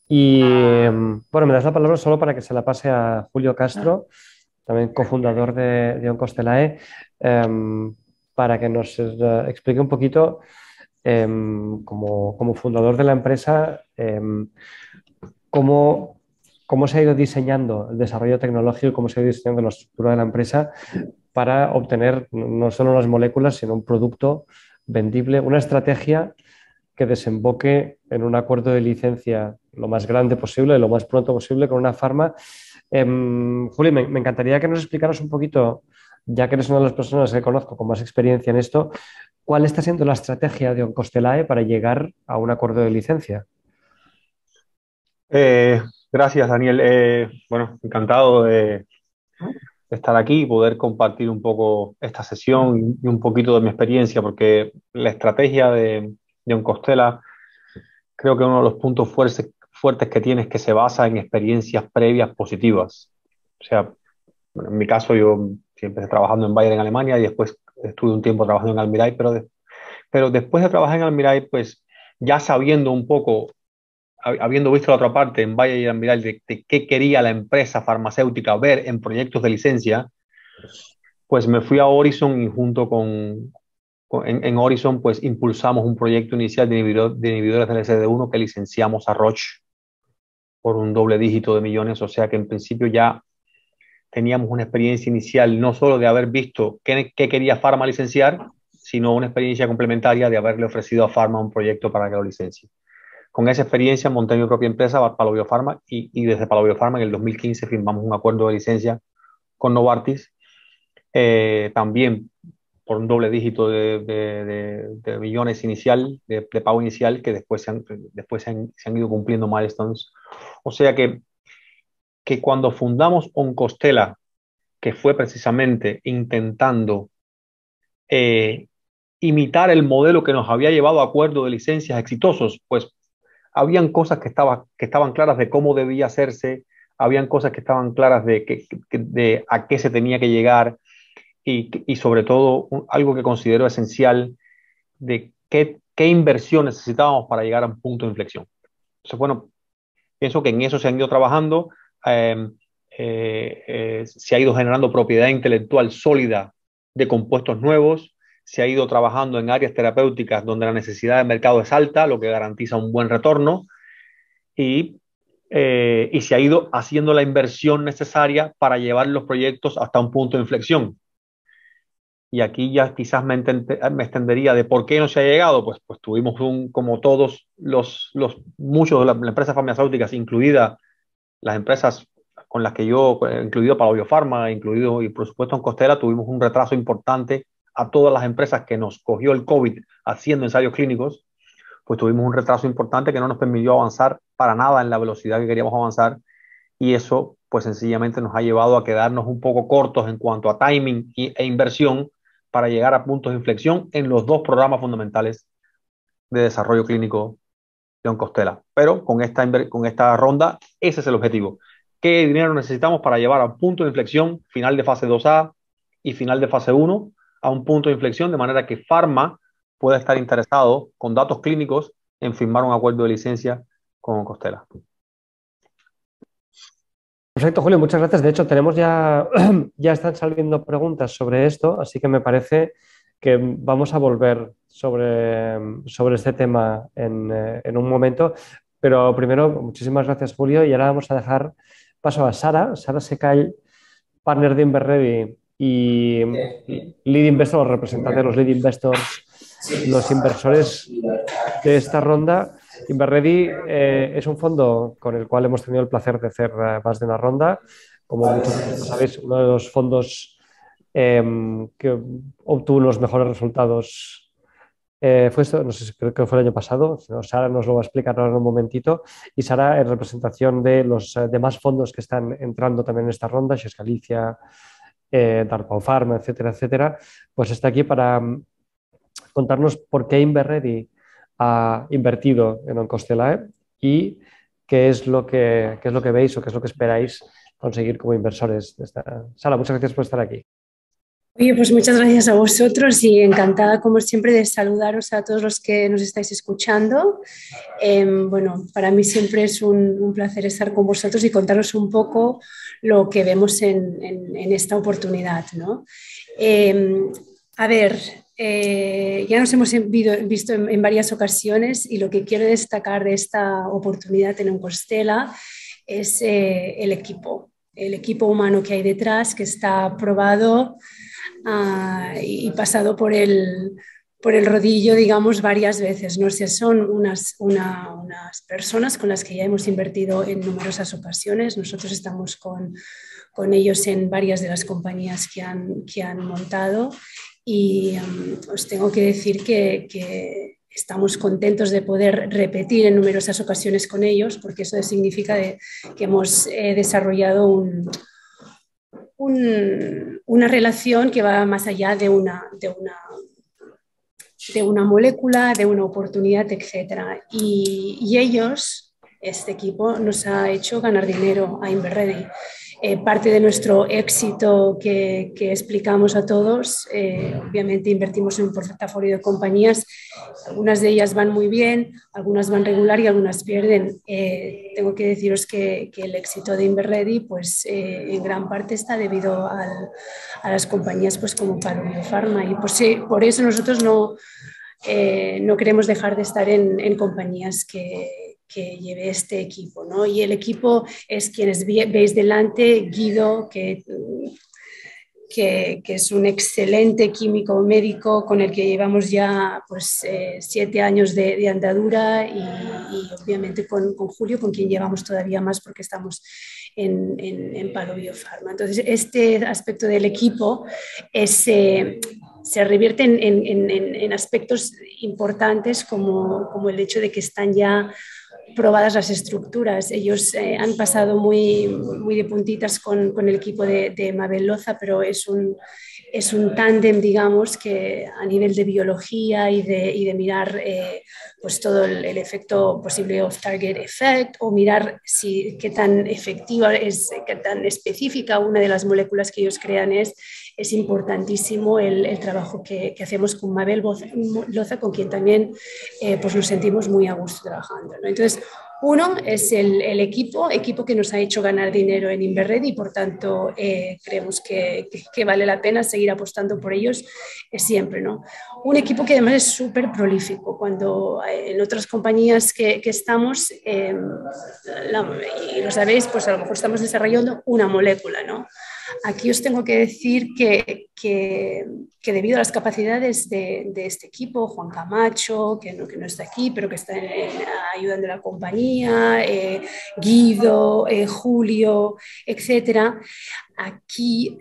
Bueno, me das la palabra solo para que se la pase a Julio Castro, también cofundador de Oncostelae, para que nos explique un poquito, como fundador de la empresa, cómo, cómo se ha ido diseñando el desarrollo tecnológico y cómo se ha ido diseñando la estructura de la empresa para obtener no solo las moléculas, sino un producto vendible, una estrategia que desemboque en un acuerdo de licencia lo más grande posible, lo más pronto posible con una farma. Juli, me encantaría que nos explicaras un poquito, ya que eres una de las personas que conozco con más experiencia en esto, cuál está siendo la estrategia de Oncostelae para llegar a un acuerdo de licencia. Eh, Gracias, Daniel. Bueno, encantado de estar aquí y poder compartir un poco esta sesión y un poquito de mi experiencia, porque la estrategia de Oncostela, creo que uno de los puntos fuertes que tiene es que se basa en experiencias previas positivas. O sea, bueno, en mi caso yo siempre empecé trabajando en Bayer en Alemania y después estuve un tiempo trabajando en Almirall, pero después de trabajar en Almirall, pues ya sabiendo un poco habiendo visto la otra parte en Valle y Almiral de qué quería la empresa farmacéutica ver en proyectos de licencia, pues me fui a Horizon y junto en Horizon pues impulsamos un proyecto inicial de inhibidores del SD1 que licenciamos a Roche por un doble dígito de millones, o sea que en principio ya teníamos una experiencia inicial no solo de haber visto qué quería Pharma licenciar, sino una experiencia complementaria de haberle ofrecido a Pharma un proyecto para que lo licencie. Con esa experiencia monté mi propia empresa, Palo Biopharma, y desde Palo Biopharma en el 2015 firmamos un acuerdo de licencia con Novartis, también por un doble dígito de millones inicial, de pago inicial, que después se han ido cumpliendo milestones. O sea que cuando fundamos Oncostela, que fue precisamente intentando eh, imitar el modelo que nos había llevado a acuerdos de licencias exitosos, pues habían cosas que estaban claras de cómo debía hacerse, habían cosas que estaban claras de a qué se tenía que llegar y sobre todo algo que considero esencial de qué inversión necesitábamos para llegar a un punto de inflexión. Entonces, bueno, pienso que en eso se han ido trabajando, eh, se ha ido generando propiedad intelectual sólida de compuestos nuevos, se ha ido trabajando en áreas terapéuticas donde la necesidad de mercado es alta, lo que garantiza un buen retorno y, y se ha ido haciendo la inversión necesaria para llevar los proyectos hasta un punto de inflexión. Y aquí ya quizás me extendería de por qué no se ha llegado. Pues tuvimos como todos muchos de las empresas farmacéuticas, incluidas las empresas con las que yo, incluido para Biofarma, incluido y por supuesto en Costera, tuvimos un retraso importante a todas las empresas que nos cogió el COVID haciendo ensayos clínicos, pues tuvimos un retraso importante que no nos permitió avanzar para nada en la velocidad que queríamos avanzar y eso pues sencillamente nos ha llevado a quedarnos un poco cortos en cuanto a timing e inversión para llegar a puntos de inflexión en los dos programas fundamentales de desarrollo clínico de Oncostela. Pero con esta ronda, ese es el objetivo. ¿Qué dinero necesitamos para llevar a un punto de inflexión final de fase 2A y final de fase 1 a un punto de inflexión de manera que Pharma pueda estar interesado con datos clínicos en firmar un acuerdo de licencia con Oncostela? Perfecto, Julio, muchas gracias. De hecho, tenemos ya, ya están saliendo preguntas sobre esto, así que me parece que vamos a volver sobre este tema en un momento. Pero primero, muchísimas gracias, Julio, y ahora vamos a dejar paso a Sara. Sara Secall, partner de Inverready y lead investor, representante de los lead investors, los inversores de esta ronda. Inverready es un fondo con el cual hemos tenido el placer de hacer más de una ronda. Como muchos de vosotros sabéis, uno de los fondos que obtuvo los mejores resultados fue esto, no sé si creo que fue el año pasado. No, Sara nos lo va a explicar ahora en un momentito. Y Sara, en representación de los demás fondos que están entrando también en esta ronda, Shes Galicia, DARPA Pharma, etcétera, etcétera, pues está aquí para contarnos por qué Inverready ha invertido en Oncostelae y qué es lo que veis o qué es lo que esperáis conseguir como inversores. Sara, muchas gracias por estar aquí. Oye, pues muchas gracias a vosotros y encantada, como siempre, de saludaros a todos los que nos estáis escuchando. Bueno, para mí siempre es un placer estar con vosotros y contaros un poco lo que vemos en esta oportunidad, ¿no? Eh, a ver, ya nos hemos visto en varias ocasiones y lo que quiero destacar de esta oportunidad en Compostela es el equipo humano que hay detrás, que está probado y pasado por el rodillo, digamos, varias veces. No sé, son unas personas con las que ya hemos invertido en numerosas ocasiones. Nosotros estamos con ellos en varias de las compañías que han montado y os tengo que decir que estamos contentos de poder repetir en numerosas ocasiones con ellos, porque eso significa que hemos desarrollado una relación que va más allá de una molécula, de una oportunidad, etc. Y ellos, este equipo, nos ha hecho ganar dinero a Inverready. Parte de nuestro éxito que explicamos a todos, obviamente invertimos en un portafolio de compañías, algunas de ellas van muy bien, algunas van regular y algunas pierden. Tengo que deciros que el éxito de Inverready pues, en gran parte está debido a las compañías pues, como Pharma y por eso nosotros no queremos dejar de estar en compañías que lleve este equipo, ¿no? Y el equipo es quienes veis delante, Guido, que es un excelente químico médico con el que llevamos ya pues, 7 años de andadura y obviamente con Julio, con quien llevamos todavía más porque estamos en Palo Biopharma. Entonces, este aspecto del equipo se revierte en aspectos importantes como el hecho de que están ya probadas las estructuras. Ellos han pasado muy de puntitas con el equipo de Mabel Loza, pero es un tándem, digamos, que a nivel de biología y de mirar pues todo el efecto posible off-target effect o mirar qué tan efectiva es, qué tan específica una de las moléculas que ellos crean es importantísimo el trabajo que hacemos con Mabel Loza, con quien también pues nos sentimos muy a gusto trabajando, ¿no? Entonces, uno es el equipo que nos ha hecho ganar dinero en Inverready y por tanto creemos que vale la pena seguir apostando por ellos siempre, ¿no? Un equipo que además es súper prolífico. Cuando en otras compañías que estamos, y lo sabéis, pues a lo mejor estamos desarrollando una molécula, ¿no? Aquí os tengo que decir que debido a las capacidades de este equipo, Juan Camacho, que no está aquí, pero que está ayudando a la compañía, Guido, Julio, etcétera, aquí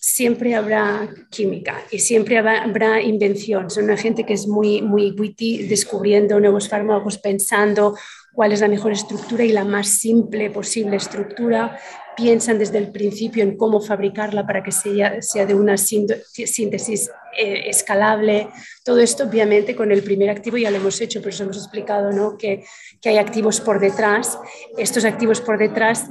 siempre habrá química y siempre habrá invención. Son una gente que es muy witty, descubriendo nuevos fármacos, pensando cuál es la mejor estructura y la más simple posible estructura. Piensan desde el principio en cómo fabricarla para que sea de una síntesis escalable. Todo esto, obviamente, con el primer activo ya lo hemos hecho, pero os hemos explicado, ¿no? que hay activos por detrás. Estos activos por detrás,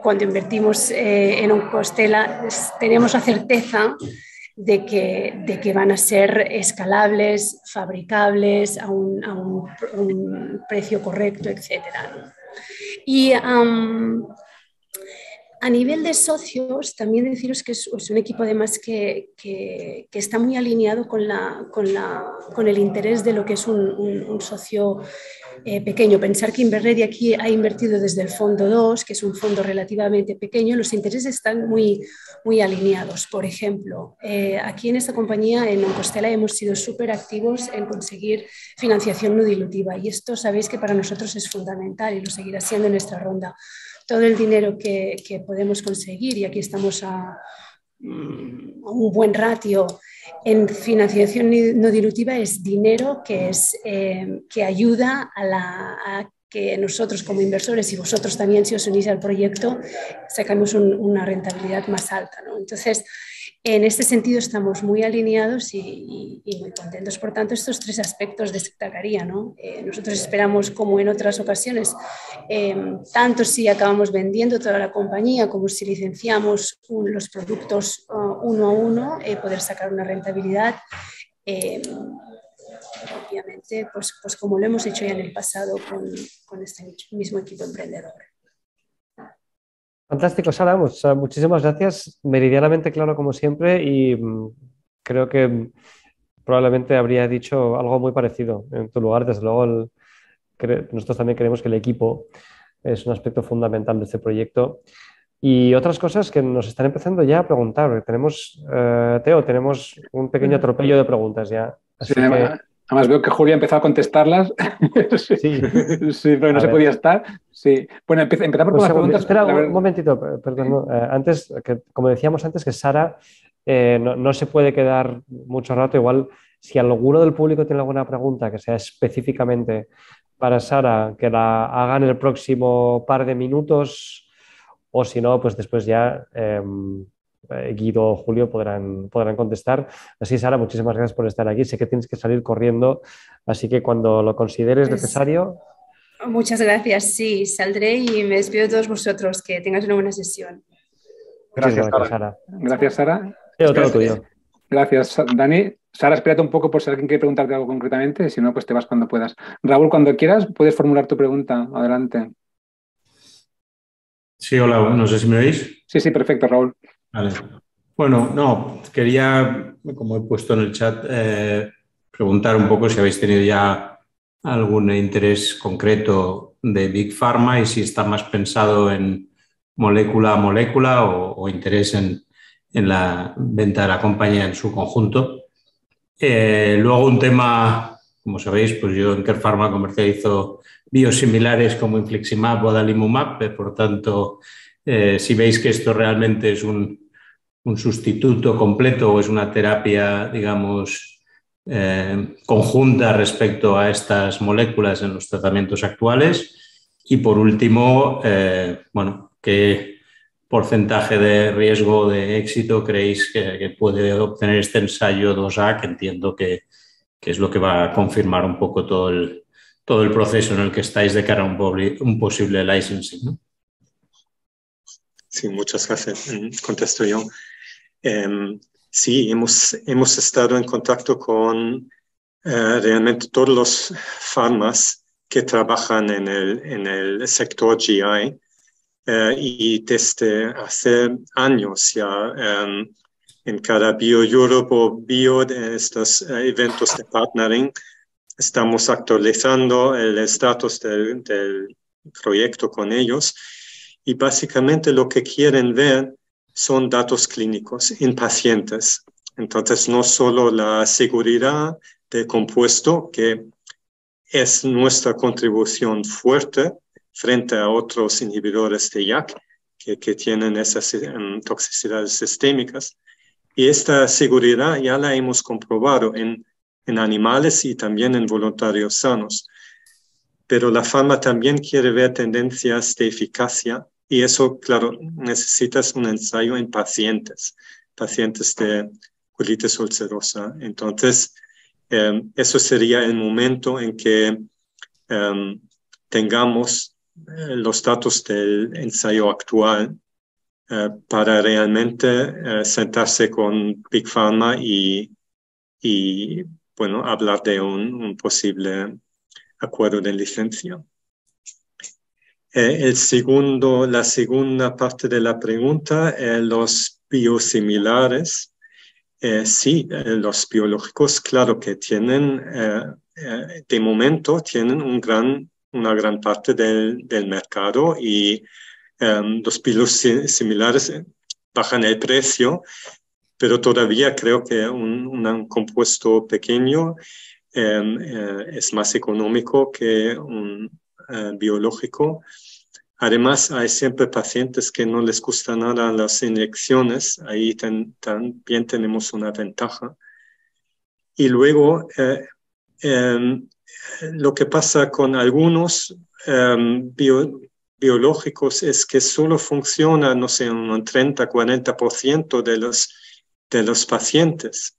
cuando invertimos en Compostela, tenemos la certeza de que van a ser escalables, fabricables a un precio correcto, etc. Y a nivel de socios, también deciros que es un equipo además que está muy alineado con el interés de lo que es un socio pequeño. Pensar que Inverready aquí ha invertido desde el fondo 2, que es un fondo relativamente pequeño, los intereses están muy alineados. Por ejemplo, aquí en esta compañía, en Compostela, hemos sido súper activos en conseguir financiación no dilutiva y esto sabéis que para nosotros es fundamental y lo seguirá siendo en nuestra ronda. Todo el dinero que podemos conseguir, y aquí estamos a un buen ratio en financiación no dilutiva, es dinero que ayuda a que nosotros como inversores y vosotros también, si os unís al proyecto, sacamos una rentabilidad más alta, ¿no? Entonces, En este sentido estamos muy alineados y muy contentos. Por tanto, estos tres aspectos destacaría, ¿no? Nosotros esperamos, como en otras ocasiones, tanto si acabamos vendiendo toda la compañía como si licenciamos los productos uno a uno, poder sacar una rentabilidad. Obviamente, pues como lo hemos hecho ya en el pasado con este mismo equipo emprendedor. Fantástico, Sara, muchísimas gracias. Meridianamente claro como siempre y creo que probablemente habría dicho algo muy parecido en tu lugar. Desde luego, nosotros también creemos que el equipo es un aspecto fundamental de este proyecto. Y otras cosas que nos están empezando ya a preguntar. Tenemos, Teo, tenemos un pequeño atropello de preguntas ya. Así Sí, que además veo que Julio ha empezado a contestarlas. Sí, sí, sí, pero no a se ver. podía estar. Sí. Bueno, empezamos Un con las segundo, preguntas. espera un momentito, perdón. ¿No? Antes, como decíamos antes, que Sara no se puede quedar mucho rato. Igual, si alguno del público tiene alguna pregunta que sea específicamente para Sara, que la haga en el próximo par de minutos, o si no, pues después ya Guido o Julio podrán contestar. Así, Sara, muchísimas gracias por estar aquí. Sé que tienes que salir corriendo, así que cuando lo consideres necesario. Muchas gracias, sí, saldré y me despido de todos vosotros. Que tengáis una buena sesión. Gracias, Muchísimas gracias, Sara. Gracias, Sara. Todo tuyo. Gracias, Dani. Sara, espérate un poco por si alguien quiere preguntarte algo concretamente. Si no, pues te vas cuando puedas. Raúl, cuando quieras, puedes formular tu pregunta. Adelante. Sí, hola, no sé si me oís. Sí, perfecto, Raúl. Vale. Bueno, no, quería, como he puesto en el chat, preguntar un poco si habéis tenido ya algún interés concreto de Big Pharma y si está más pensado en molécula a molécula o interés en la venta de la compañía en su conjunto. Luego un tema, como sabéis, pues yo en Kern Pharma comercializo biosimilares como infliximab o adalimumab, por tanto, si veis que esto realmente es un sustituto completo o es una terapia, digamos, conjunta respecto a estas moléculas en los tratamientos actuales. Y por último, bueno, ¿qué porcentaje de riesgo de éxito creéis que puede obtener este ensayo 2A, que entiendo que es lo que va a confirmar un poco todo el proceso en el que estáis de cara a un posible licensing, ¿no? Sí, muchas gracias. Contesto yo. Sí, hemos estado en contacto con realmente todos los farmas que trabajan en el sector GI y desde hace años ya en cada BioEurope o Bio de estos eventos de partnering estamos actualizando el estatus del proyecto con ellos y básicamente lo que quieren ver son datos clínicos en pacientes. Entonces, no solo la seguridad del compuesto, que es nuestra contribución fuerte frente a otros inhibidores de JAK que tienen esas toxicidades sistémicas. Y esta seguridad ya la hemos comprobado en animales y también en voluntarios sanos. Pero la farma también quiere ver tendencias de eficacia y eso, claro, necesitas un ensayo en pacientes de colitis ulcerosa. Entonces, eso sería el momento en que tengamos los datos del ensayo actual para realmente sentarse con Big Pharma y bueno, hablar de un posible acuerdo de licencia. La segunda parte de la pregunta, los biosimilares. Sí, los biológicos, claro que tienen, de momento, tienen una gran parte del mercado y los biosimilares bajan el precio, pero todavía creo que un compuesto pequeño es más económico que un biológico. Además, hay siempre pacientes que no les gusta nada las inyecciones. Ahí también tenemos una ventaja. Y luego, lo que pasa con algunos biológicos es que solo funciona, no sé, un 30-40% de los de los pacientes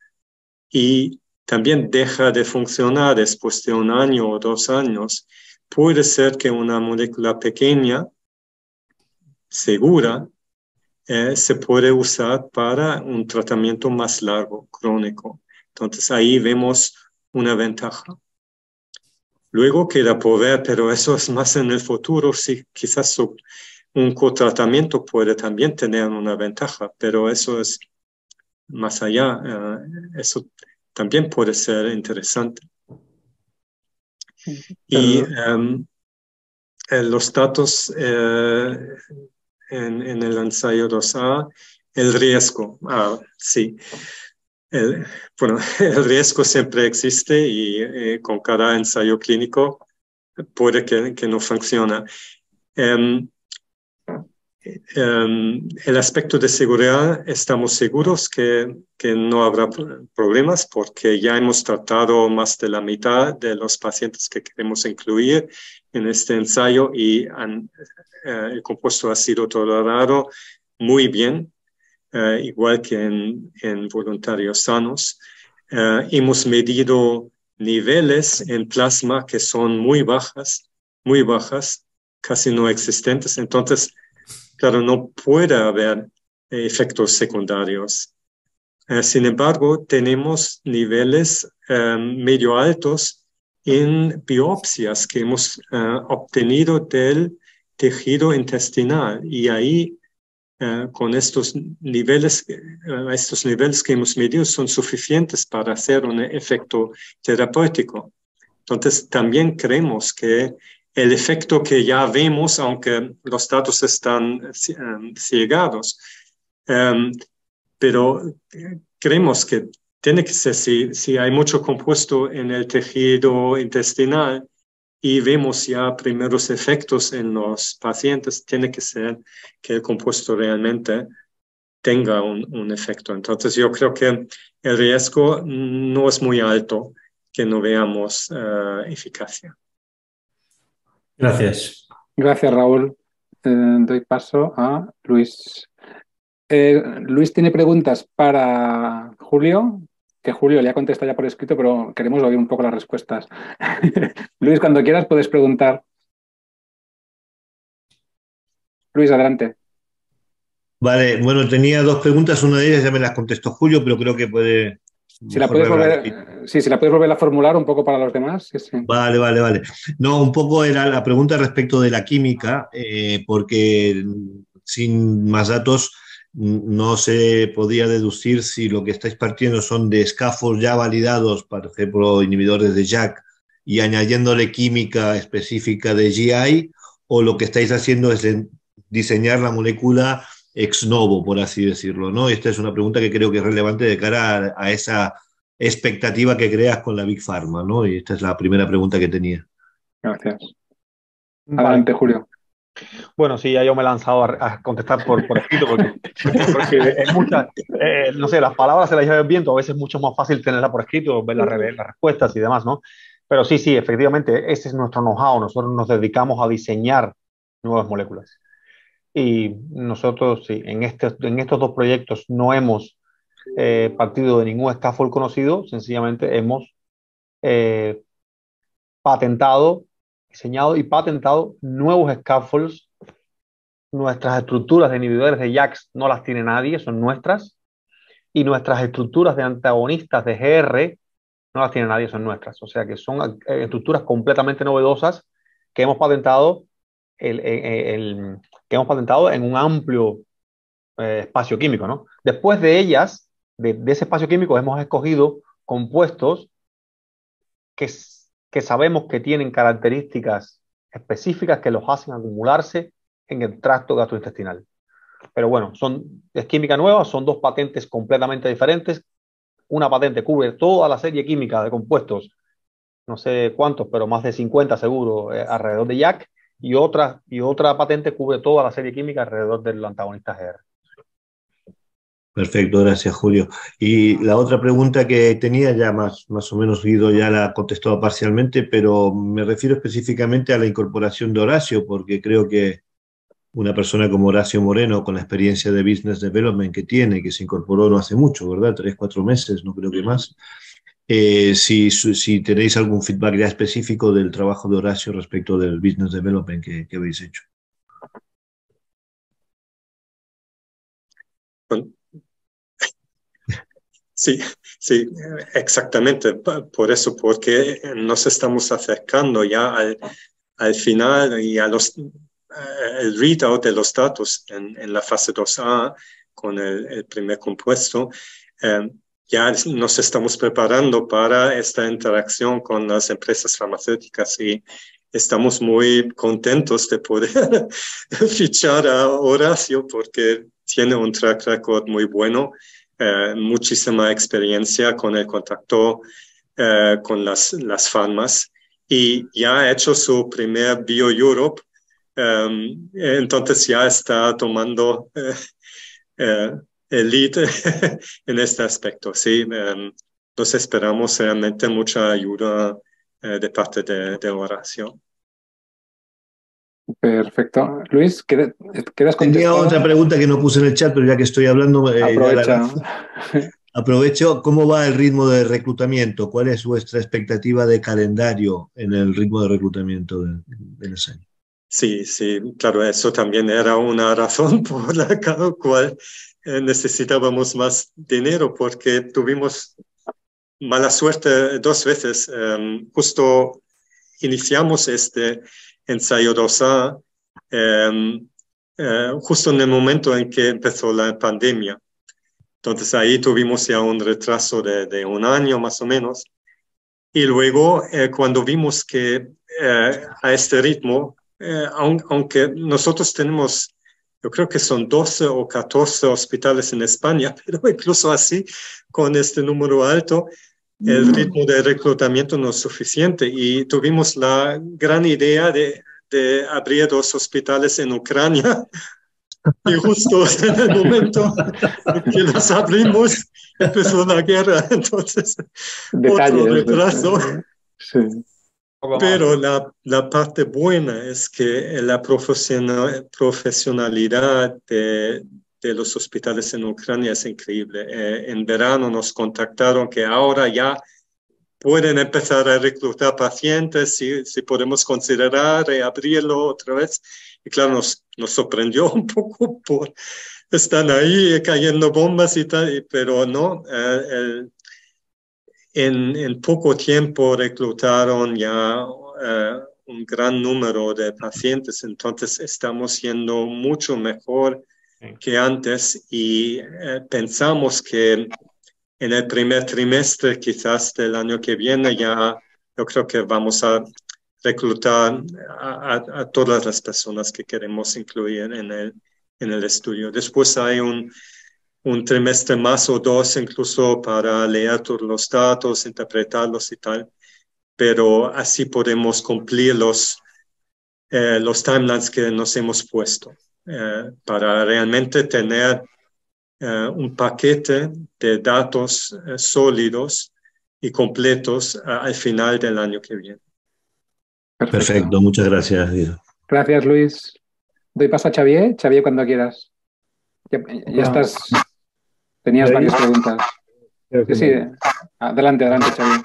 y también deja de funcionar después de 1 año o 2 años, puede ser que una molécula pequeña, segura, se puede usar para un tratamiento más largo, crónico. Entonces ahí vemos una ventaja. Luego queda por ver, pero eso es más en el futuro, sí, quizás un cotratamiento puede también tener una ventaja, pero eso es más allá, eso también puede ser interesante. Y los datos en el ensayo 2A, el riesgo, sí. Bueno, el riesgo siempre existe y con cada ensayo clínico puede que no funcione. El aspecto de seguridad, estamos seguros que no habrá problemas porque ya hemos tratado más de la mitad de los pacientes que queremos incluir en este ensayo y el compuesto ha sido tolerado muy bien, igual que en voluntarios sanos. Hemos medido niveles en plasma que son muy bajas, casi no existentes. Entonces, claro, no puede haber efectos secundarios. Sin embargo, tenemos niveles medio altos en biopsias que hemos obtenido del tejido intestinal. Y ahí, con estos niveles que hemos medido, son suficientes para hacer un efecto terapéutico. Entonces, también creemos que el efecto que ya vemos, aunque los datos están ciegados, pero creemos que tiene que ser, si hay mucho compuesto en el tejido intestinal y vemos ya primeros efectos en los pacientes, tiene que ser que el compuesto realmente tenga un efecto. Entonces yo creo que el riesgo no es muy alto que no veamos eficacia. Gracias. Gracias, Raúl. Doy paso a Luis. Luis tiene preguntas para Julio, que Julio le ha contestado ya por escrito, pero queremos oír un poco las respuestas. Luis, cuando quieras puedes preguntar. Luis, adelante. Vale, bueno, tenía 2 preguntas, una de ellas ya me las contestó Julio, pero creo que puede... Si la puedes volver a formular un poco para los demás. Sí. Vale. No, un poco era la pregunta respecto de la química, porque sin más datos no se podía deducir si lo que estáis partiendo son de scaffolds ya validados, por ejemplo, inhibidores de JAK, y añadiéndole química específica de GI, o lo que estáis haciendo es diseñar la molécula ex novo, por así decirlo, ¿no? Esta es una pregunta que creo que es relevante de cara a esa expectativa que creas con la Big Pharma, ¿no? Y esta es la primera pregunta que tenía. Gracias. Adelante, Julio. Bueno, sí, ya yo me he lanzado a contestar por escrito porque es mucha, no sé, las palabras se las lleva el viento, a veces es mucho más fácil tenerla por escrito, ver las respuestas y demás, ¿no? Pero sí, efectivamente, ese es nuestro know-how. Nosotros nos dedicamos a diseñar nuevas moléculas. Y nosotros, sí, en estos 2 proyectos no hemos partido de ningún scaffold conocido, sencillamente hemos diseñado y patentado nuevos scaffolds. Nuestras estructuras de inhibidores de JAKs no las tiene nadie, son nuestras. Y nuestras estructuras de antagonistas de GR no las tiene nadie, son nuestras. O sea que son estructuras completamente novedosas que hemos patentado en un amplio espacio químico, ¿no? Después de ellas, de ese espacio químico, hemos escogido compuestos que sabemos que tienen características específicas que los hacen acumularse en el tracto gastrointestinal. Pero bueno, es química nueva, son 2 patentes completamente diferentes. Una patente cubre toda la serie química de compuestos, no sé cuántos, pero más de 50 seguro, alrededor de JAK, y otra patente cubre toda la serie química alrededor del antagonista GR. Perfecto, gracias, Julio. Y la otra pregunta que tenía, ya más o menos Guido ya la ha contestado parcialmente, pero me refiero específicamente a la incorporación de Horacio, porque creo que una persona como Horacio Moreno, con la experiencia de Business Development que tiene, que se incorporó no hace mucho, ¿verdad? 3, 4 meses, no creo que más. Si tenéis algún feedback ya específico del trabajo de Horacio respecto del Business Development que habéis hecho. Sí, sí, exactamente. Por eso, porque nos estamos acercando ya al final y a el readout de los datos en la fase 2A con el primer compuesto. Ya nos estamos preparando para esta interacción con las empresas farmacéuticas y estamos muy contentos de poder fichar a Horacio porque tiene un track record muy bueno. Muchísima experiencia con el contacto con las farmas y ya ha hecho su primer Bio Europe, entonces ya está tomando el lead en este aspecto. Sí, nos esperamos realmente mucha ayuda de parte de Horacio. Perfecto. Luis, ¿quedas contestado? Tenía otra pregunta que no puse en el chat, pero ya que estoy hablando, aprovecha. Aprovecho. ¿Cómo va el ritmo de reclutamiento? ¿Cuál es vuestra expectativa de calendario en el ritmo de reclutamiento del año? Sí, sí, claro, eso también era una razón por la cual necesitábamos más dinero, porque tuvimos mala suerte 2 veces. Justo iniciamos este ensayo 2A justo en el momento en que empezó la pandemia. Entonces ahí tuvimos ya un retraso de 1 año más o menos. Y luego cuando vimos que a este ritmo, aunque nosotros tenemos, yo creo que son 12 o 14 hospitales en España, pero incluso así, con este número alto, el ritmo de reclutamiento no es suficiente y tuvimos la gran idea de abrir 2 hospitales en Ucrania y justo en el momento en que los abrimos empezó la guerra, entonces otro retraso. Sí. Pero la parte buena es que la profesionalidad de los hospitales en Ucrania es increíble. En verano nos contactaron que ahora ya pueden empezar a reclutar pacientes, si podemos considerar reabrirlo otra vez. Y claro, nos sorprendió un poco por están ahí cayendo bombas y tal, pero no, en poco tiempo reclutaron ya un gran número de pacientes, entonces estamos yendo mucho mejor que antes y pensamos que en el primer trimestre quizás del año que viene ya yo creo que vamos a reclutar a todas las personas que queremos incluir en el estudio. Después hay un trimestre más o 2 incluso para leer todos los datos, interpretarlos y tal, pero así podemos cumplir los timelines que nos hemos puesto para realmente tener un paquete de datos sólidos y completos al final del año que viene. Perfecto, muchas gracias, Guido. Gracias, Luis. Doy paso a Xavier. Xavier, cuando quieras. Ya estás. Tenías varias preguntas. Sí. Adelante, Xavier.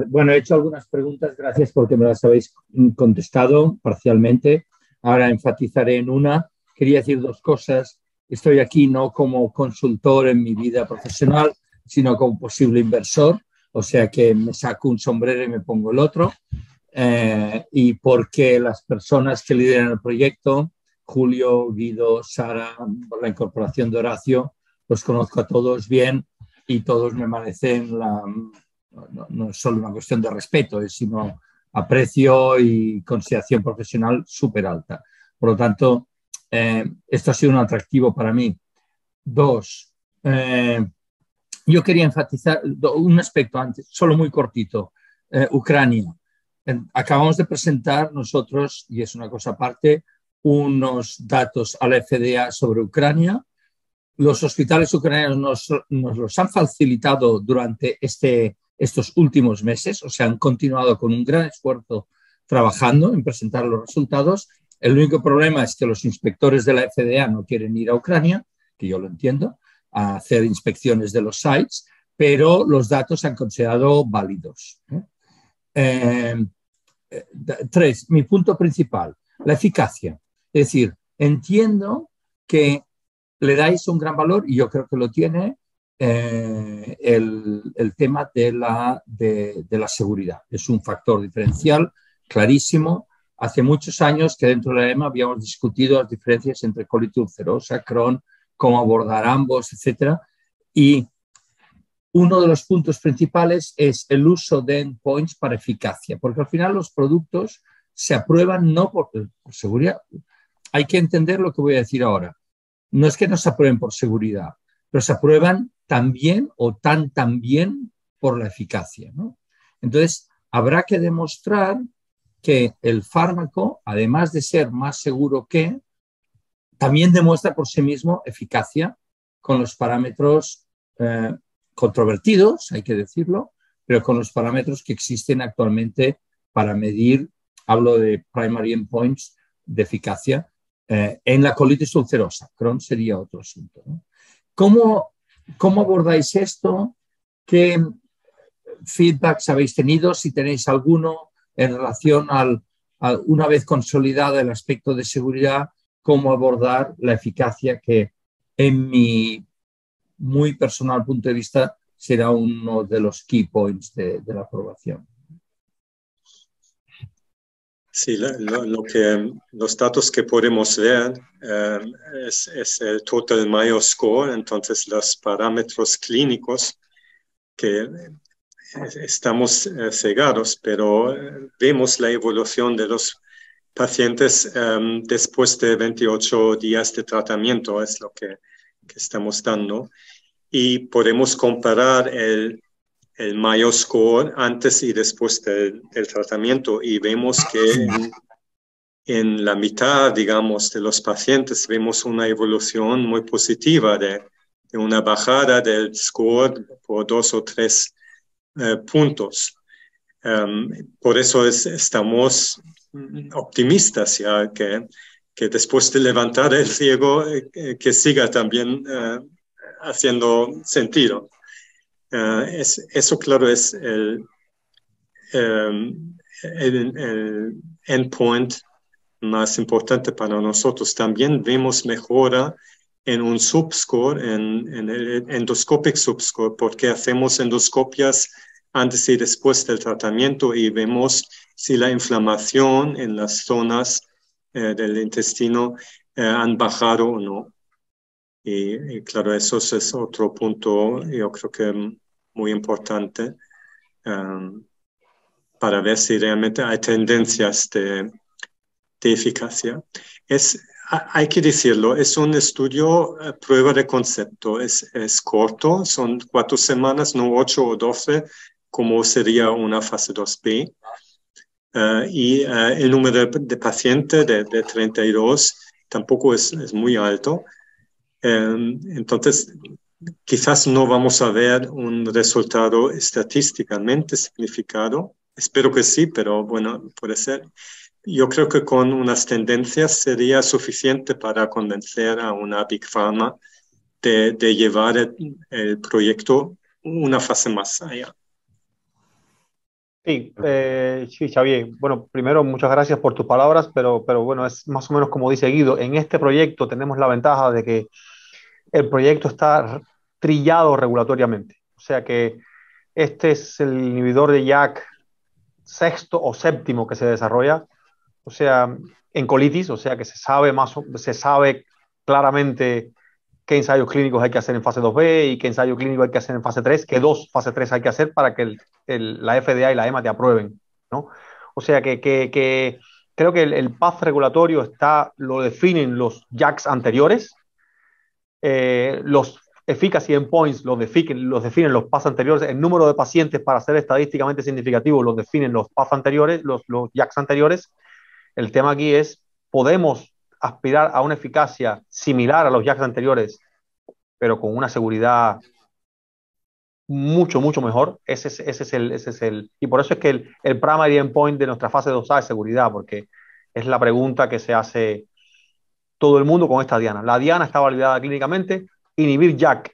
Bueno, he hecho algunas preguntas, gracias porque me las habéis contestado parcialmente. Ahora enfatizaré en una. Quería decir 2 cosas. Estoy aquí no como consultor en mi vida profesional, sino como posible inversor, o sea que me saco un sombrero y me pongo el otro. Y porque las personas que lideran el proyecto, Julio, Guido, Sara, la incorporación de Horacio, los conozco a todos bien y todos me merecen no es solo una cuestión de respeto, sino aprecio y consideración profesional súper alta. Por lo tanto, esto ha sido un atractivo para mí. 2, yo quería enfatizar un aspecto antes, solo muy cortito, Ucrania. Acabamos de presentar nosotros, y es una cosa aparte, unos datos a la FDA sobre Ucrania. Los hospitales ucranianos nos los han facilitado durante estos últimos meses, o sea, han continuado con un gran esfuerzo trabajando en presentar los resultados. El único problema es que los inspectores de la FDA no quieren ir a Ucrania, que yo lo entiendo, a hacer inspecciones de los sites, pero los datos se han considerado válidos. Tres, mi punto principal, la eficacia. Es decir, entiendo que le dais un gran valor, y yo creo que lo tiene, el tema de la seguridad. Es un factor diferencial clarísimo. Hace muchos años que dentro de la EMA habíamos discutido las diferencias entre colitis ulcerosa, Crohn, cómo abordar ambos, etcétera. Y uno de los puntos principales es el uso de endpoints para eficacia, porque al final los productos se aprueban no por seguridad. Hay que entender lo que voy a decir ahora. No es que no se aprueben por seguridad, pero se aprueban también o también por la eficacia, ¿no? Entonces, habrá que demostrar que el fármaco, además de ser más seguro que, también demuestra por sí mismo eficacia con los parámetros controvertidos, hay que decirlo, pero con los parámetros que existen actualmente para medir, hablo de primary endpoints de eficacia, en la colitis ulcerosa. Crohn sería otro asunto, ¿no? ¿Cómo abordáis esto? ¿Qué feedbacks habéis tenido? Si tenéis alguno en relación una vez consolidado el aspecto de seguridad, cómo abordar la eficacia, que en mi muy personal punto de vista será uno de los key points de la aprobación. Sí, los datos que podemos ver es el Total Mayo Score, entonces los parámetros clínicos que estamos cegados, pero vemos la evolución de los pacientes después de 28 días de tratamiento, es lo que estamos dando, y podemos comparar el Mayo Score antes y después del tratamiento, y vemos que en la mitad, digamos, de los pacientes vemos una evolución muy positiva de una bajada del score por 2 o 3 puntos. Por eso estamos optimistas ya que después de levantar el ciego, que siga también haciendo sentido. Eso, claro, es el endpoint más importante para nosotros. También vemos mejora en un subscore, en el endoscopic subscore, porque hacemos endoscopias antes y después del tratamiento y vemos si la inflamación en las zonas del intestino han bajado o no. Y claro, eso es otro punto, yo creo que muy importante para ver si realmente hay tendencias de eficacia. Hay que decirlo, es un estudio, prueba de concepto, es corto, son 4 semanas, no 8 o 12, como sería una fase 2B. Y el número de pacientes de 32 tampoco es muy alto. Entonces, quizás no vamos a ver un resultado estadísticamente significado. Espero que sí, pero bueno, puede ser. Yo creo que con unas tendencias sería suficiente para convencer a una Big Pharma de llevar el proyecto una fase más allá. Sí, sí, Xavier. Bueno, primero, muchas gracias por tus palabras, pero bueno, es más o menos como dice Guido. En este proyecto tenemos la ventaja de que el proyecto está trillado regulatoriamente. O sea que este es el inhibidor de JAK sexto o séptimo que se desarrolla. O sea, en colitis, o sea que se sabe claramente qué ensayos clínicos hay que hacer en fase 2B y qué ensayo clínico hay que hacer en fase 3, qué 2 fase 3 hay que hacer para que la FDA y la EMA te aprueben, ¿no? O sea que creo que el path regulatorio lo definen los JAKs anteriores, los efficacy endpoints los definen los paths anteriores, el número de pacientes para ser estadísticamente significativo los definen los paths anteriores, los JAKs anteriores. El tema aquí es, ¿podemos aspirar a una eficacia similar a los JAKs anteriores, pero con una seguridad mucho, mucho mejor? Ese es el y por eso es que el primary endpoint de nuestra fase 2A es seguridad, porque Es la pregunta que se hace todo el mundo con esta diana. La diana está validada clínicamente. Inhibir JAK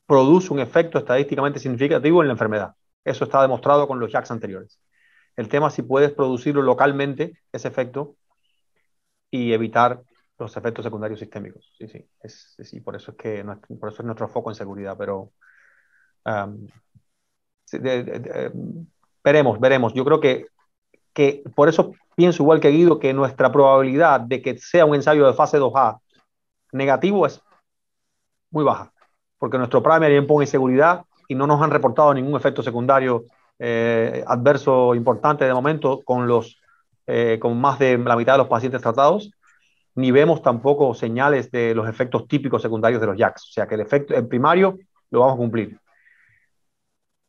produce un efecto estadísticamente significativo en la enfermedad. Eso está demostrado con los JAKs anteriores. El tema es si puedes producirlo localmente, ese efecto, y evitar los efectos secundarios sistémicos. Sí, sí. Sí, por eso es nuestro foco en seguridad. Pero veremos. Yo creo que por eso pienso igual que Guido que nuestra probabilidad de que sea un ensayo de fase 2A negativo es muy baja, porque nuestro primary endpoint es seguridad y no nos han reportado ningún efecto secundario adverso importante de momento con más de la mitad de los pacientes tratados, ni vemos tampoco señales de los efectos típicos secundarios de los JAKs, o sea que el primario lo vamos a cumplir.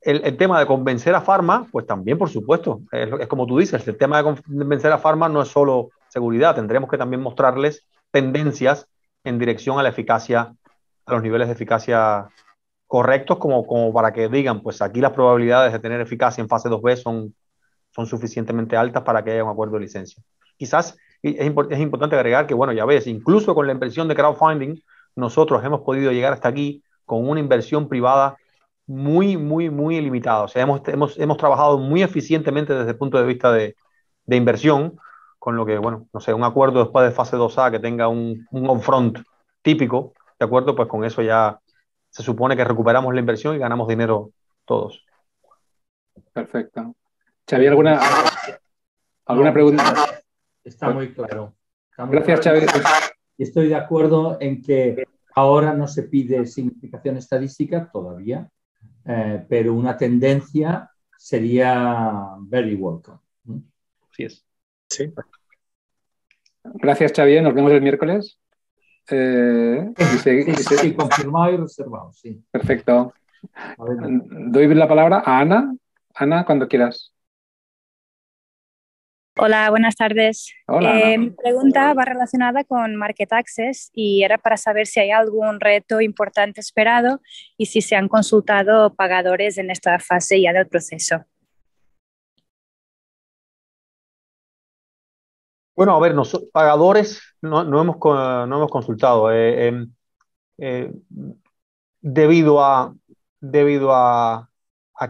El tema de convencer a Pharma, pues también, por supuesto, es como tú dices, el tema de convencer a Pharma no es solo seguridad, tendremos que también mostrarles tendencias en dirección a la eficacia, a los niveles de eficacia correctos, como para que digan, pues aquí las probabilidades de tener eficacia en fase 2B son suficientemente altas para que haya un acuerdo de licencia. Quizás es importante agregar que, bueno, ya ves, incluso con la inversión de crowdfunding, nosotros hemos podido llegar hasta aquí con una inversión privada muy, muy, muy limitada. O sea, hemos trabajado muy eficientemente desde el punto de vista de inversión, con lo que, bueno, no sé, un acuerdo después de fase 2A que tenga un upfront típico, ¿de acuerdo? Pues con eso ya se supone que recuperamos la inversión y ganamos dinero todos. Perfecto. Xavi, ¿alguna pregunta? Está muy claro. Gracias, Xavi. Estoy de acuerdo en que ahora no se pide significación estadística todavía, pero una tendencia sería very welcome. Así es. Sí. Gracias, Xavi. Nos vemos el miércoles. Sí, confirmado y reservado, sí. Perfecto. Doy la palabra a Ana. Ana, cuando quieras. Hola, buenas tardes. Hola. Mi pregunta va relacionada con Market Access y era para saber si hay algún reto importante esperado y si se han consultado pagadores en esta fase ya del proceso. Bueno, a ver, pagadores no hemos consultado. Debido a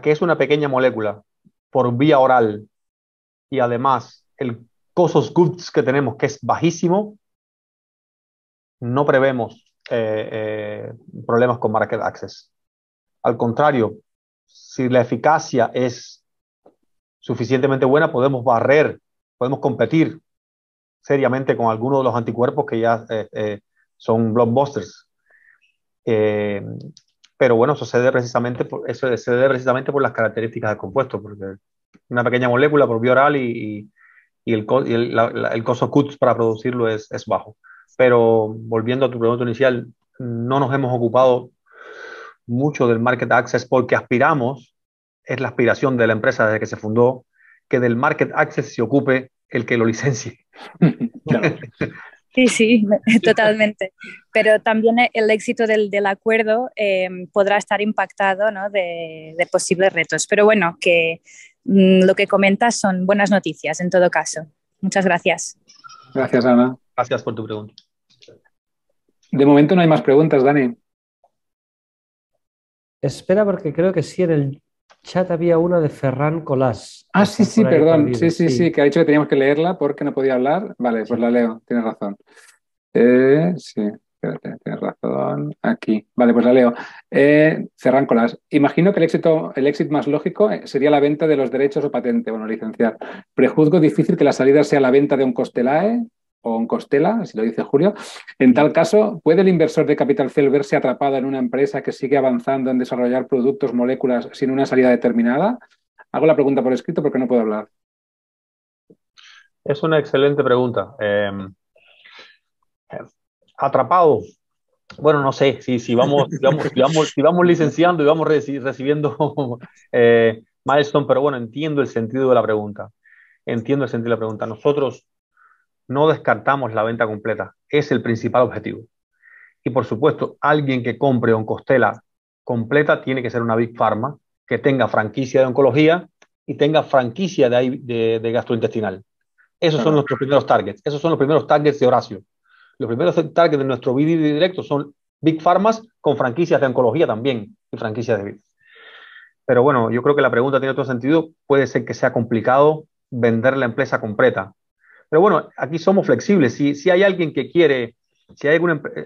que es una pequeña molécula por vía oral y además el cost of goods que tenemos, que es bajísimo, no prevemos problemas con market access. Al contrario, si la eficacia es suficientemente buena, podemos competir seriamente con algunos de los anticuerpos que ya son blockbusters. Pero bueno, eso se debe precisamente por las características del compuesto, porque una pequeña molécula por vía oral y el cost of goods para producirlo es bajo. Pero volviendo a tu pregunta inicial, no nos hemos ocupado mucho del market access porque es la aspiración de la empresa desde que se fundó, que del market access se ocupe el que lo licencie. Claro. Sí, totalmente. Pero también el éxito del acuerdo podrá estar impactado, ¿no?, de posibles retos. Pero bueno, que lo que comentas son buenas noticias en todo caso. Muchas gracias. Gracias, Ana. Gracias por tu pregunta. De momento no hay más preguntas, Dani. Espera, porque creo que sí, en el chat había una de Ferran Colás. Ah, sí, perdón. Sí, que ha dicho que teníamos que leerla porque no podía hablar. Vale, pues la leo, tienes razón. Sí, espérate, tienes razón. Aquí. Vale, pues la leo. Ferran Colás. Imagino que el éxito más lógico sería la venta de los derechos o patente, bueno, licenciar. Prejuzgo difícil que la salida sea la venta de un Costelae o un Costela, si lo dice Julio. En tal caso, ¿puede el inversor de Capital Cell verse atrapado en una empresa que sigue avanzando en desarrollar productos, moléculas sin una salida determinada? Hago la pregunta por escrito porque no puedo hablar. Es una excelente pregunta. Atrapado. Bueno, no sé, si vamos licenciando y vamos recibiendo milestone, pero bueno, entiendo el sentido de la pregunta. Nosotros no descartamos la venta completa, es el principal objetivo. Y por supuesto, alguien que compre Oncostela completa tiene que ser una Big Pharma que tenga franquicia de oncología y tenga franquicia de gastrointestinal. Esos son nuestros primeros targets. Esos son los primeros targets de Horacio. Los primeros targets de nuestro BD directo son Big Pharmas con franquicias de oncología también y franquicias de vida. Pero bueno, yo creo que la pregunta tiene otro sentido. Puede ser que sea complicado vender la empresa completa. Pero bueno, aquí somos flexibles. Si hay alguien que quiere,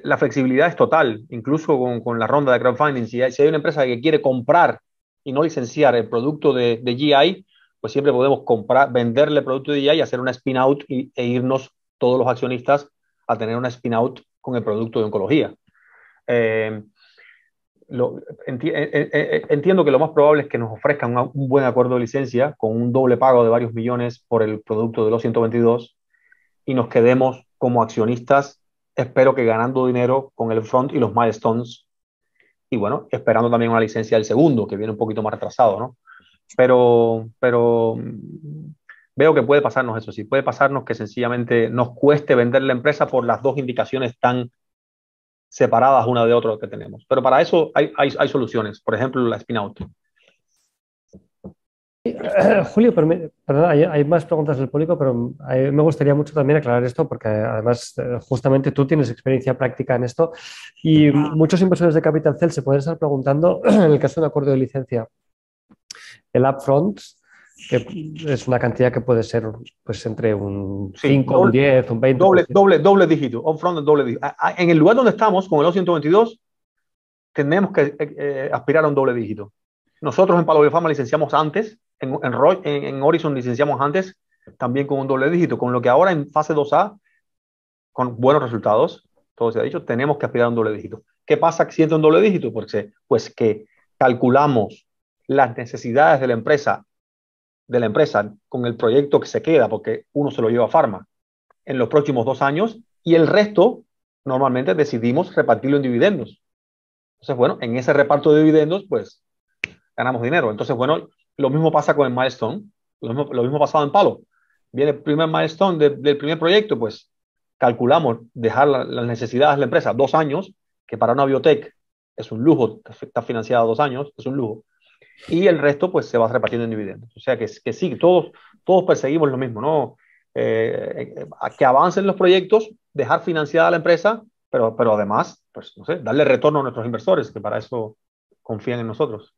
la flexibilidad es total, incluso con la ronda de crowdfunding. Si hay una empresa que quiere comprar y no licenciar el producto de GI, pues siempre podemos venderle el producto de GI y hacer una spin-out e irnos todos los accionistas a tener una spin-out con el producto de oncología. Entiendo que lo más probable es que nos ofrezcan un buen acuerdo de licencia con un doble pago de varios millones por el producto de los 122 y nos quedemos como accionistas, espero que ganando dinero con el front y los milestones y bueno, esperando también una licencia del segundo que viene un poquito más retrasado, ¿no? Pero veo que puede pasarnos eso, sí, puede pasarnos que sencillamente nos cueste vender la empresa por las dos indicaciones tan separadas una de otra que tenemos. Pero para eso hay soluciones, por ejemplo, la spin-out. Julio, perdón, hay más preguntas del público, pero me gustaría mucho también aclarar esto porque además justamente tú tienes experiencia práctica en esto y muchos inversores de Capital Cell se pueden estar preguntando en el caso de un acuerdo de licencia, el upfront, que es una cantidad que puede ser pues entre un 5, un 10, un 20. Doble dígito, upfront doble dígito. En el lugar donde estamos, con el O122, tenemos que aspirar a un doble dígito. Nosotros en Palo Biopharma licenciamos antes, en Horizon licenciamos antes, también con un doble dígito, con lo que ahora en fase 2A, con buenos resultados, todo se ha dicho, tenemos que aspirar a un doble dígito. ¿Qué pasa si entra un doble dígito? Pues que calculamos las necesidades de la empresa con el proyecto que se queda, porque uno se lo lleva a Pharma en los próximos 2 años y el resto normalmente decidimos repartirlo en dividendos. Entonces, bueno, en ese reparto de dividendos, pues ganamos dinero. Entonces, bueno, lo mismo pasa con el milestone, lo mismo pasado en Palo. Viene el primer milestone del primer proyecto, pues calculamos dejar las necesidades de la empresa 2 años, que para una biotech es un lujo, está financiada 2 años, es un lujo. Y el resto pues se va repartiendo en dividendos. O sea que sí, todos perseguimos lo mismo, ¿no? Que avancen los proyectos, dejar financiada la empresa, pero además, pues no sé, darle retorno a nuestros inversores, que para eso confían en nosotros.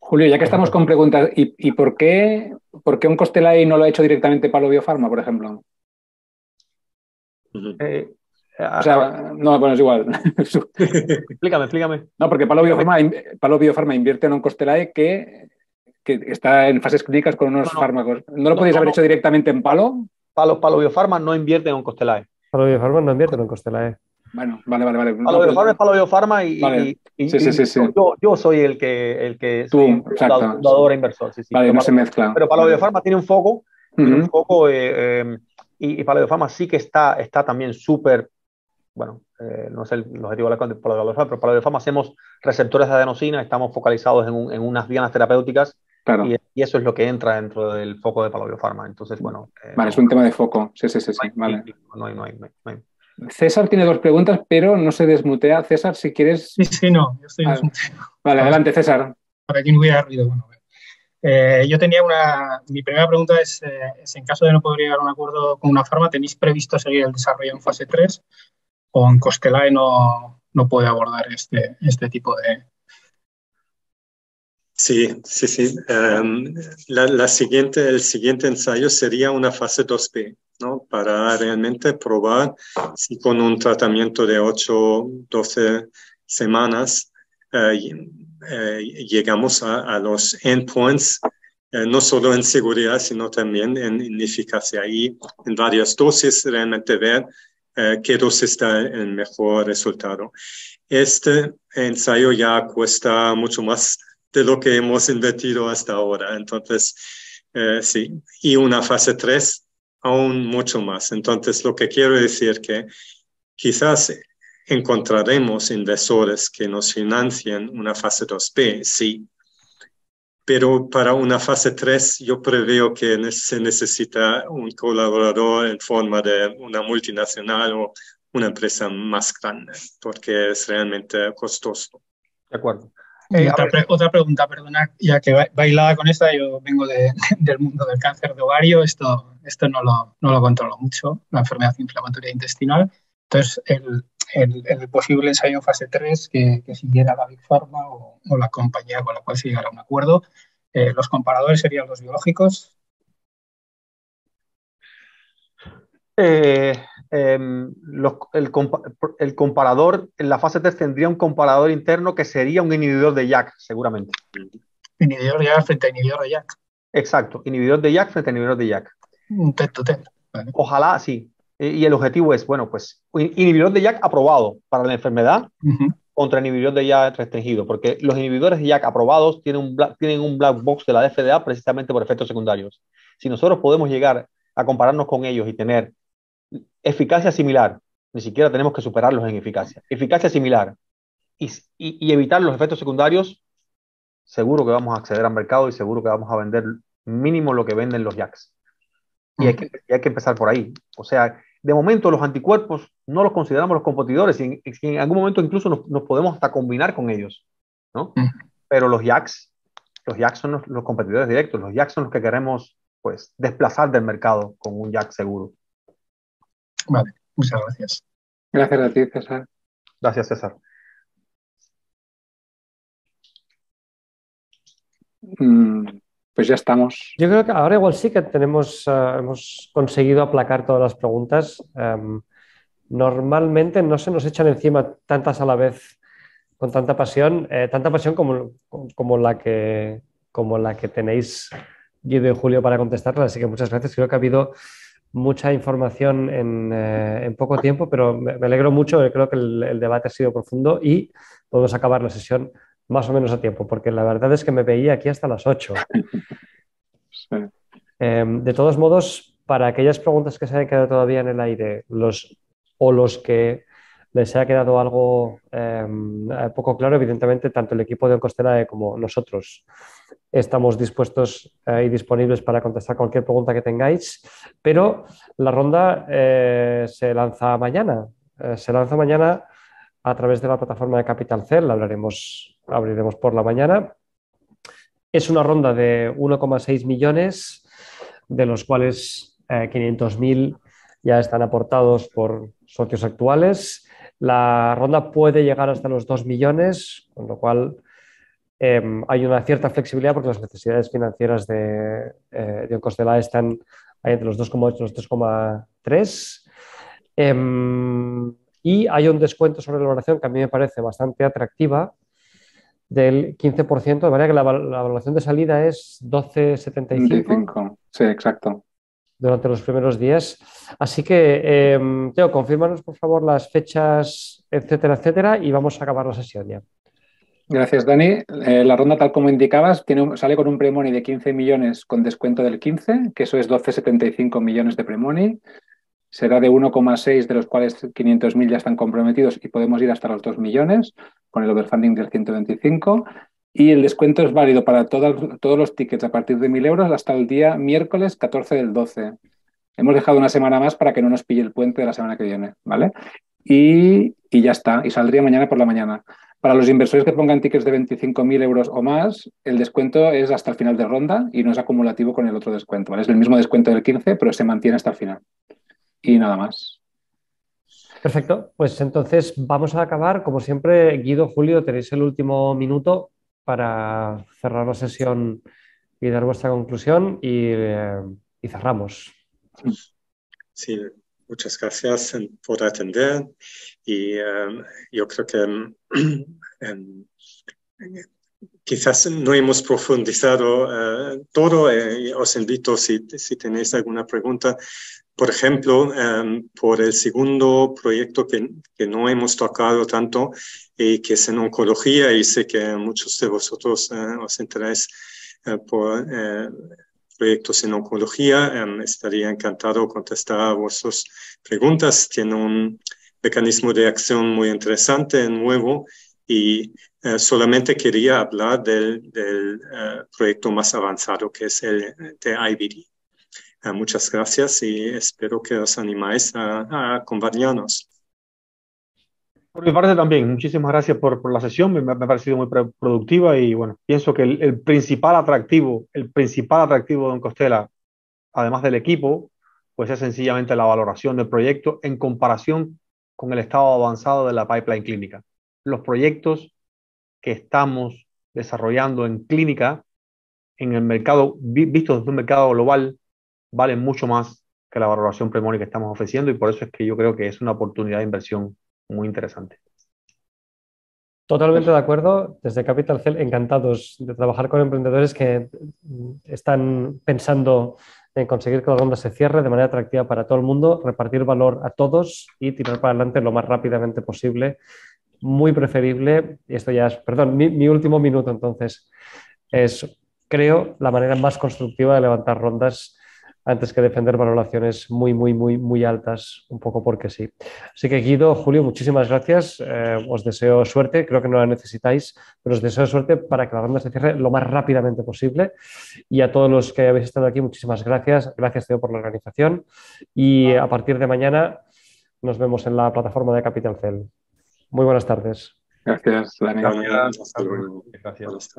Julio, ya que estamos con preguntas, ¿y por qué un Costelay no lo ha hecho directamente Palo Biopharma, por ejemplo? O sea, no, bueno, es igual. Explícame. No, porque Palo Biopharma invierte en un Costelay que está en fases clínicas con unos fármacos. ¿No lo podéis haber hecho directamente en Palo? Palo Biopharma no invierte en un Costelay. Palo Biopharma no invierte en un Costelay. Bueno, vale. Palo Biopharma es Palo Biopharma y, vale. Sí. Yo soy el que tú, soy fundador e inversor. Sí. Vale, no se mezcla. Pero Palo Biopharma tiene un foco, y Palo Biopharma sí que está también súper. Bueno, no sé el objetivo de Palo Biopharma, pero Palo Biopharma hacemos receptores de adenosina, estamos focalizados en unas dianas terapéuticas. Claro. Y eso es lo que entra dentro del foco de Palo Biopharma. Entonces, bueno. Vale, es un tema de foco. Sí. Vale. No hay. César tiene 2 preguntas, pero no se desmutea. César, si quieres. Sí, no, yo estoy desmuteado. Vale, adelante, César. Para que no hubiera ruido. Bueno, yo tenía mi primera pregunta es en caso de no poder llegar a un acuerdo con una farma, ¿tenéis previsto seguir el desarrollo en fase 3? ¿O en Costelay no puede abordar este tipo de...? Sí. El siguiente ensayo sería una fase 2B, ¿no? Para realmente probar si con un tratamiento de 8-12 semanas llegamos a los endpoints, no solo en seguridad, sino también en eficacia. Y en varias dosis realmente ver qué dosis da el mejor resultado. Este ensayo ya cuesta mucho más de lo que hemos invertido hasta ahora. Entonces, sí, y una fase 3 aún mucho más. Entonces, lo que quiero decir que quizás encontraremos inversores que nos financien una fase 2B, sí. Pero para una fase 3 yo preveo que se necesita un colaborador en forma de una multinacional o una empresa más grande, porque es realmente costoso. De acuerdo. Otra pregunta, perdona, ya que va hilada con esta, yo vengo del mundo del cáncer de ovario, esto no lo controlo mucho, la enfermedad inflamatoria intestinal. Entonces, el posible ensayo en fase 3 que siguiera la Big Pharma o la compañía con la cual se llegara a un acuerdo, los comparadores serían los biológicos. El comparador en la fase 3 tendría un comparador interno que sería un inhibidor de JAK, seguramente. Inhibidor de JAK frente a inhibidor de JAK. Exacto, inhibidor de JAK frente a inhibidor de JAK. Un TET-to-TET. Vale. Ojalá, sí. Y el objetivo es, bueno, pues inhibidor de JAK aprobado para la enfermedad contra inhibidor de JAK restringido, porque los inhibidores de JAK aprobados tienen un black box de la FDA precisamente por efectos secundarios. Si nosotros podemos llegar a compararnos con ellos y tener eficacia similar, ni siquiera tenemos que superarlos en eficacia similar y evitar los efectos secundarios, seguro que vamos a acceder al mercado y seguro que vamos a vender mínimo lo que venden los JAKs. Y hay que empezar por ahí. O sea, de momento los anticuerpos no los consideramos los competidores y en algún momento incluso nos podemos hasta combinar con ellos, ¿no? Pero los JAKs son los competidores directos. Los JAKs son los que queremos, pues, desplazar del mercado con un JAK seguro. Vale, muchas gracias. Gracias a ti, César. Gracias, César. Pues ya estamos. Yo creo que ahora igual sí que hemos conseguido aplacar todas las preguntas. Normalmente no se nos echan encima tantas a la vez con tanta pasión como la que tenéis Guido y Julio para contestarlas. Así que muchas gracias. Creo que ha habido mucha información en poco tiempo, pero me alegro mucho. Creo que el debate ha sido profundo y podemos acabar la sesión más o menos a tiempo, porque la verdad es que me veía aquí hasta las 8. Sí. De todos modos, para aquellas preguntas que se hayan quedado todavía en el aire, los que les haya quedado algo poco claro, evidentemente, tanto el equipo de Oncostelae como nosotros estamos dispuestos y disponibles para contestar cualquier pregunta que tengáis, pero la ronda se lanza mañana. A través de la plataforma de Capital Cell, abriremos por la mañana. Es una ronda de 1,6 millones, de los cuales 500.000 ya están aportados por socios actuales. La ronda puede llegar hasta los 2 millones, con lo cual hay una cierta flexibilidad porque las necesidades financieras de Oncostelae están ahí entre los 2,8 y los 3,3. Y hay un descuento sobre la valoración que a mí me parece bastante atractiva del 15%, de manera que la valoración de salida es 12,75. Sí, exacto. Durante los primeros días. Así que, Teo, confírmanos por favor las fechas, etcétera, etcétera, y vamos a acabar la sesión ya. Gracias, Dani. La ronda, tal como indicabas, sale con un pre-money de 15 millones con descuento del 15, que eso es 12,75 millones de pre-money. Será de 1,6, de los cuales 500.000 ya están comprometidos y podemos ir hasta los 2 millones con el overfunding del 125. Y el descuento es válido para todos los tickets a partir de 1.000 euros hasta el día miércoles 14 del 12. Hemos dejado una semana más para que no nos pille el puente de la semana que viene, ¿vale? Y ya está, y saldría mañana por la mañana. Para los inversores que pongan tickets de 25.000 euros o más, el descuento es hasta el final de ronda y no es acumulativo con el otro descuento, ¿vale? Es el mismo descuento del 15, pero se mantiene hasta el final. Y nada más. Perfecto, pues entonces vamos a acabar. Como siempre, Guido, Julio, tenéis el último minuto para cerrar la sesión y dar vuestra conclusión y cerramos. Sí, muchas gracias por atender y yo creo que quizás no hemos profundizado todo. Os invito si tenéis alguna pregunta. Por ejemplo, por el segundo proyecto que no hemos tocado tanto y que es en oncología, y sé que muchos de vosotros os interesáis por proyectos en oncología, estaría encantado contestar a vuestras preguntas. Tiene un mecanismo de acción muy interesante, nuevo, y solamente quería hablar del proyecto más avanzado, que es el de IBD. Muchas gracias y espero que os animáis a acompañarnos. Por mi parte también, muchísimas gracias por la sesión, me ha parecido muy productiva y bueno, pienso que el principal atractivo de Don Costela, además del equipo, pues es sencillamente la valoración del proyecto en comparación con el estado avanzado de la pipeline clínica. Los proyectos que estamos desarrollando en clínica, en el mercado, vistos desde un mercado global, valen mucho más que la valoración pre-money que estamos ofreciendo y por eso es que yo creo que es una oportunidad de inversión muy interesante. Totalmente de acuerdo. Desde Capital Cell, encantados de trabajar con emprendedores que están pensando en conseguir que la ronda se cierre de manera atractiva para todo el mundo, repartir valor a todos y tirar para adelante lo más rápidamente posible. Muy preferible, y esto ya es, perdón, mi último minuto entonces, es, creo, la manera más constructiva de levantar rondas antes que defender valoraciones muy altas, un poco porque sí. Así que Guido, Julio, muchísimas gracias. Os deseo suerte, creo que no la necesitáis, pero os deseo suerte para que la ronda se cierre lo más rápidamente posible. Y a todos los que habéis estado aquí, muchísimas gracias. Gracias, Teo, por la organización. Y a partir de mañana nos vemos en la plataforma de Capital Cell. Muy buenas tardes. Gracias, Daniel. Gracias. Hasta luego. Gracias.